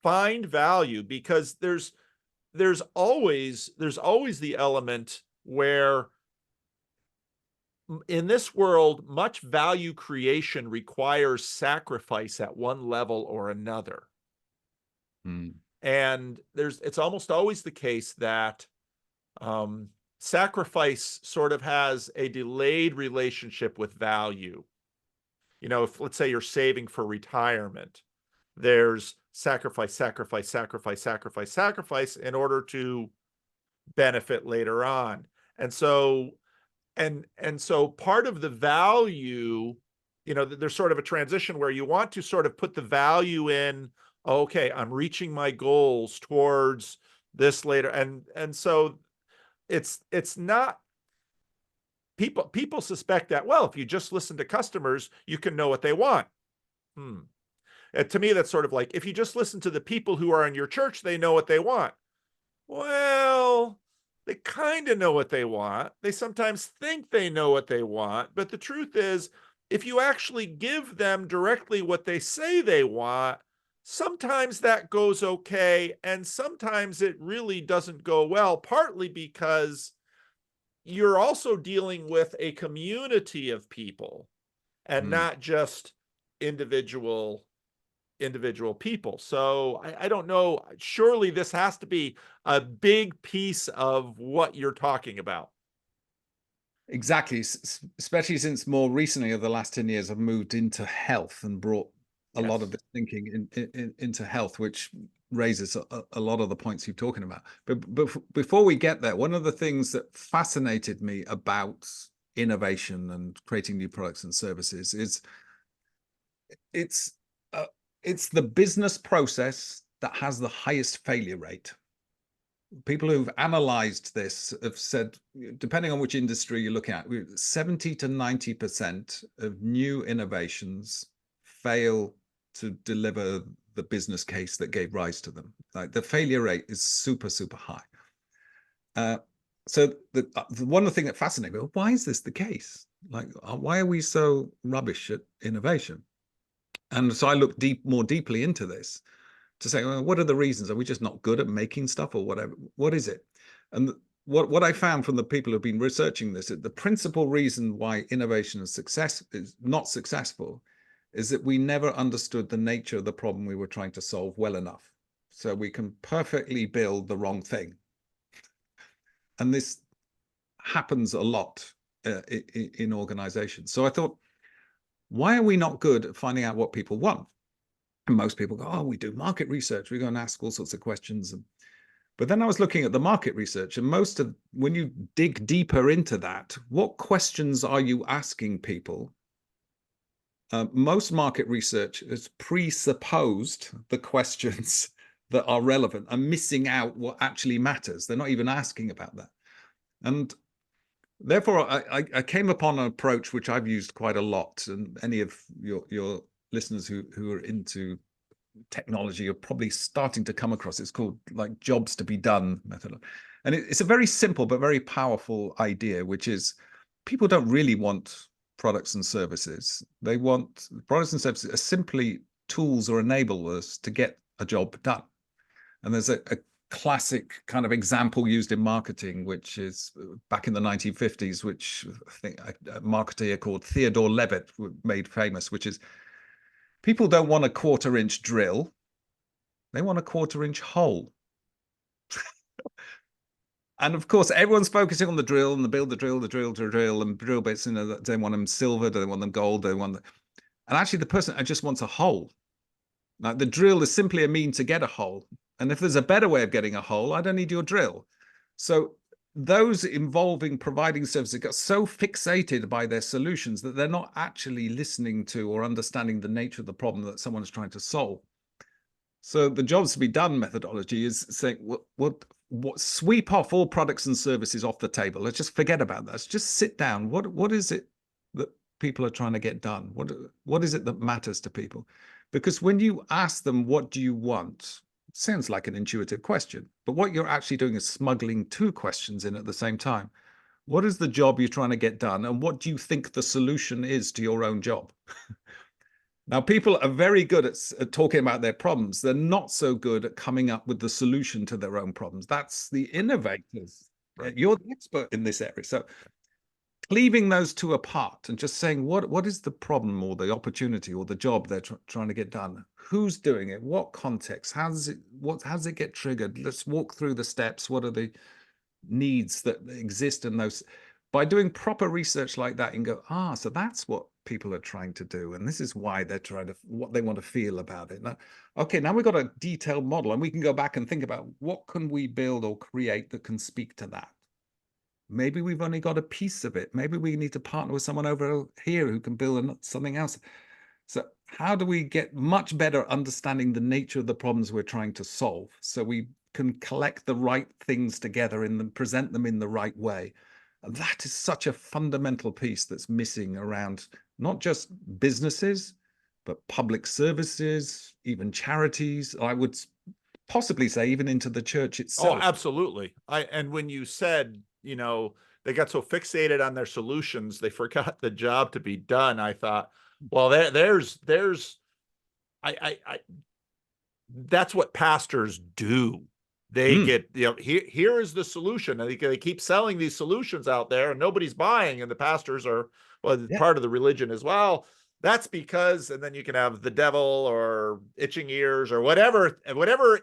find value, because there's always the element where in this world, much value creation requires sacrifice at one level or another. Mm. And it's almost always the case that sacrifice sort of has a delayed relationship with value. You know, if let's say you're saving for retirement, there's sacrifice, sacrifice, sacrifice, sacrifice, sacrifice in order to benefit later on. And so part of the value, you know, there's sort of a transition where you want to sort of put the value in, okay, I'm reaching my goals towards this later. And so it's not, people suspect that, well, if you just listen to customers, you can know what they want. To me, that's sort of like, if you just listen to the people who are in your church, they know what they want. Well, they kind of know what they want. They sometimes think they know what they want. But the truth is, if you actually give them directly what they say they want, sometimes that goes okay. And sometimes it really doesn't go well, partly because you're also dealing with a community of people and not just individual people. So I don't know. Surely this has to be a big piece of what you're talking about. Exactly, especially since more recently, over the last 10 years, I've moved into health and brought a lot of this thinking into health, which raises a lot of the points you're talking about. But before we get there, one of the things that fascinated me about innovation and creating new products and services is it's the business process that has the highest failure rate. People who've analyzed this have said, depending on which industry you're looking at, 70 to 90% of new innovations fail to deliver the business case that gave rise to them. Like, the failure rate is super, super high. So one of the things that fascinates me, why is this the case? Like, why are we so rubbish at innovation? And so I looked more deeply into this to say, well, what are the reasons? Are we just not good at making stuff, or whatever? What is it? And what I found from the people who've been researching this, the principal reason why innovation is not successful is that we never understood the nature of the problem we were trying to solve well enough. So we can perfectly build the wrong thing. And this happens a lot in organizations. So I thought, why are we not good at finding out what people want? And most people go, oh, we do market research. We go and ask all sorts of questions. But then I was looking at the market research, and when you dig deeper into that, what questions are you asking people? Most market research has presupposed the questions that are relevant and missing out what actually matters. They're not even asking about that. And therefore, I came upon an approach which I've used quite a lot, and any of your listeners who are into technology are probably starting to come across. It's called like jobs to be done method. And it's a very simple but very powerful idea, which is people don't really want products and services. They want products and services are simply tools or enablers to get a job done. And there's a classic kind of example used in marketing, which is back in the 1950s, which I think a marketer called Theodore Levitt made famous, which is, people don't want a 1/4-inch drill. They want a 1/4-inch hole. And of course, everyone's focusing on the drill and the drill and drill bits. You know, they want them silver, they want them gold, and actually the person just wants a hole. Like, the drill is simply a mean to get a hole. And if there's a better way of getting a hole, I don't need your drill. So those involving providing services got so fixated by their solutions that they're not actually listening to or understanding the nature of the problem that someone's trying to solve. So the jobs to be done methodology is saying, what sweep off all products and services off the table. Let's just forget about that. Let's just sit down. What is it that people are trying to get done? What is it that matters to people? Because when you ask them, what do you want? It sounds like an intuitive question, but what you're actually doing is smuggling two questions in at the same time. What is the job you're trying to get done? And what do you think the solution is to your own job? Now, people are very good at talking about their problems. They're not so good at coming up with the solution to their own problems. That's the innovators. Right. You're the expert in this area. So cleaving those two apart and just saying what is the problem or the opportunity or the job they're trying to get done, who's doing it, what context, how does it get triggered, let's walk through the steps, what are the needs that exist in those. By doing proper research like that, you can go, so that's what people are trying to do, and this is why they're trying to, what they want to feel about it. Now, okay, now we've got a detailed model, and we can go back and think about what can we build or create that can speak to that. Maybe we've only got a piece of it. Maybe we need to partner with someone over here who can build something else. So how do we get much better understanding the nature of the problems we're trying to solve, so we can collect the right things together and present them in the right way? And that is such a fundamental piece that's missing around not just businesses, but public services, even charities. I would possibly say even into the church itself. Oh, absolutely. And when you said, they got so fixated on their solutions, they forgot the job to be done. I thought, well, that's what pastors do. They get, here is the solution. And they keep selling these solutions out there and nobody's buying. And the pastors are, part of the religion as well. That's because, and then you can have the devil or itching ears or whatever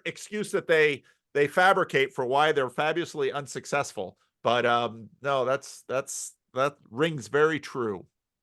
excuse that they fabricate for why they're fabulously unsuccessful. But no, that rings very true.